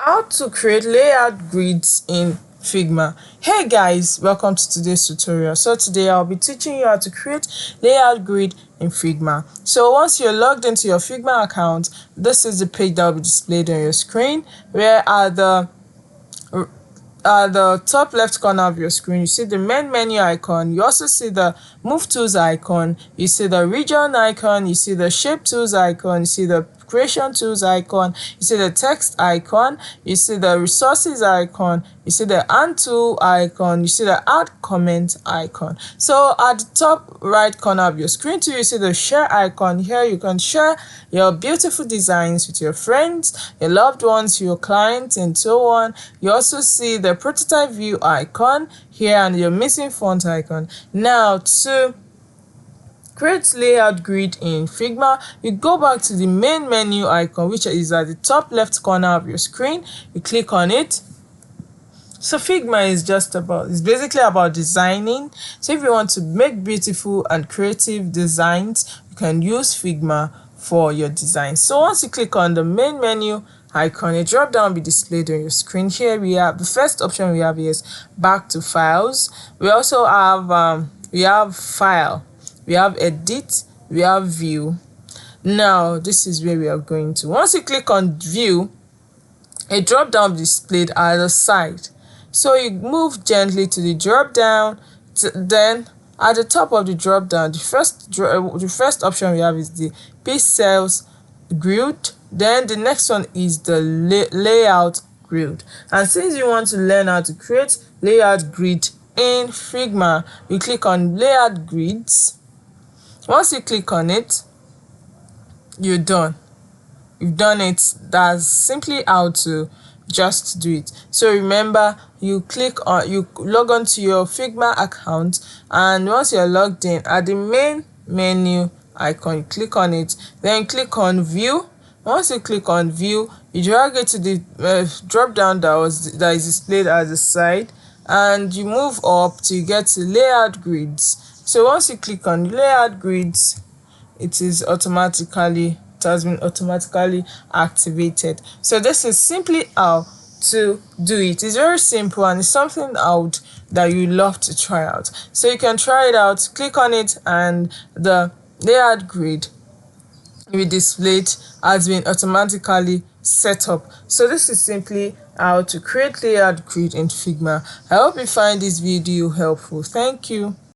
How to create layout grids in Figma. Hey guys, welcome to today's tutorial. So today I'll be teaching you how to create layout grid in Figma. So once you're logged into your Figma account, this is the page that will be displayed on your screen. Where at the top left corner of your screen, you see the main menu icon. You also see the move tools icon, you see the region icon, you see the shape tools icon, you see the creation tools icon, you see the text icon, you see the resources icon, you see the add tool icon, you see the add comment icon. So at the top right corner of your screen too, you see the share icon. Here you can share your beautiful designs with your friends, your loved ones, your clients, and so on. You also see the prototype view icon here and your missing font icon. Now to create layout grid in Figma, you go back to the main menu icon, which is at the top left corner of your screen. You click on it. So Figma is it's basically about designing. So if you want to make beautiful and creative designs, you can use Figma for your design. So once you click on the main menu icon, a drop down will be displayed on your screen. Here we have the first option we have is back to files. We also have file, we have edit, we have view. Now this is where we are going to. Once you click on view, a drop down displayed at the side. So you move gently to the drop down, then at the top of the drop down, the first option we have is the pixels grid. Then the next one is the layout grid. And since you want to learn how to create layout grid in Figma, you click on layout grids. Once you click on it, you're done. You've done it. That's simply how to just do it. So remember, you log on to your Figma account, and once you're logged in, at the main menu icon, you click on it, then click on view. Once you click on view, you drag it to the drop down that is displayed at the side, and you move up to get to layout grids. So once you click on layout grids, it has been automatically activated. So this is simply how to do it. It's very simple, and it's something out that you love to try out. So you can try it out, click on it, and the layout grid will be displayed has been automatically set up. So this is simply how to create layout grid in Figma. I hope you find this video helpful. Thank you.